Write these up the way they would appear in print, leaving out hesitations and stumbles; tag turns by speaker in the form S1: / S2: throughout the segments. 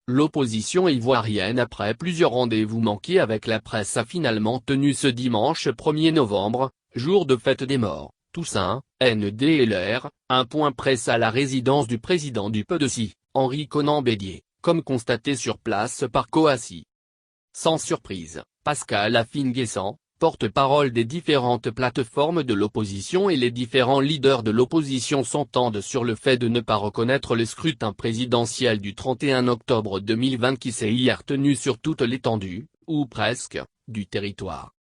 S1: l'opposition ivoirienne après plusieurs rendez-vous manqués avec la presse a finalement tenu ce dimanche 1er novembre, jour de fête des morts, Toussaint, NDLR, un point presse à la résidence du président du PDC, Henri Konan Bédié, comme constaté sur place par Kouassi. Sans surprise, Pascal Affi-N'Guessan, porte-parole des différentes plateformes de l'opposition et les différents leaders de l'opposition s'entendent sur le fait de ne pas reconnaître le scrutin présidentiel du 31 octobre 2020 qui s'est hier tenu sur toute l'étendue, ou presque, du territoire.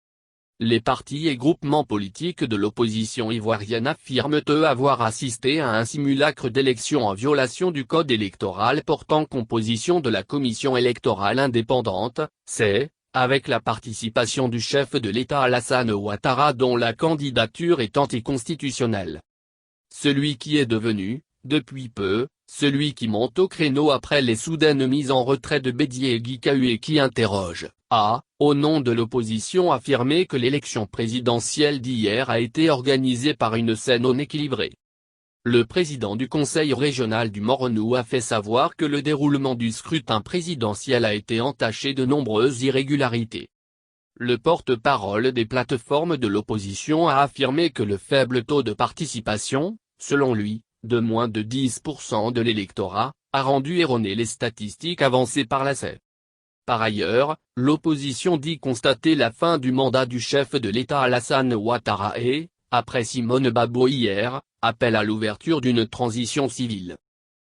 S1: Les partis et groupements politiques de l'opposition ivoirienne affirment eux avoir assisté à un simulacre d'élection en violation du code électoral portant composition de la commission électorale indépendante, c'est, avec la participation du chef de l'État Alassane Ouattara dont la candidature est anticonstitutionnelle. Celui qui est devenu, depuis peu, celui qui monte au créneau après les soudaines mises en retrait de Bédié et Guy Kahué qui interroge, a, au nom de l'opposition affirmé que l'élection présidentielle d'hier a été organisée par une scène non équilibrée. Le président du conseil régional du Morne a fait savoir que le déroulement du scrutin présidentiel a été entaché de nombreuses irrégularités. Le porte-parole des plateformes de l'opposition a affirmé que le faible taux de participation, selon lui, de moins de 10% de l'électorat, a rendu erronées les statistiques avancées par la CEI. Par ailleurs, l'opposition dit constater la fin du mandat du chef de l'État Alassane Ouattara et, après Simone Babo hier, appelle à l'ouverture d'une transition civile.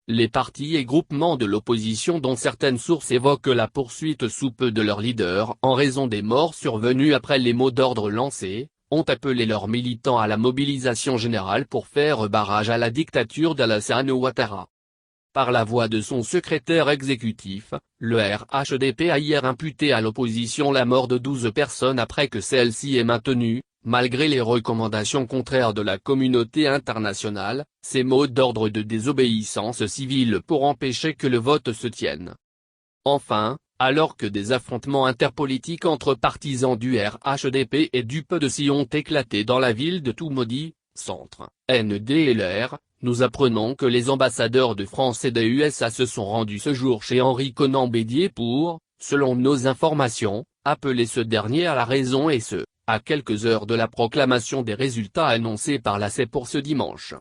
S1: Les partis et groupements de l'opposition dont certaines sources évoquent la poursuite sous peu de leur leader en raison des morts survenues après les mots d'ordre lancés, ont appelé leurs militants à la mobilisation générale pour faire barrage à la dictature d'Alassane Ouattara. Par la voix de son secrétaire exécutif, le RHDP a hier imputé à l'opposition la mort de 12 personnes après que celle-ci ait maintenu, malgré les recommandations contraires de la communauté internationale, ses mots d'ordre de désobéissance civile pour empêcher que le vote se tienne. Enfin, alors que des affrontements interpolitiques entre partisans du RHDP et du PDC ont éclaté dans la ville de Toumoudi, centre, NDLR, nous apprenons que les ambassadeurs de France et des USA se sont rendus ce jour chez Henri Konan Bédié pour, selon nos informations, appeler ce dernier à la raison et ce, à quelques heures de la proclamation des résultats annoncés par la CEI pour ce dimanche.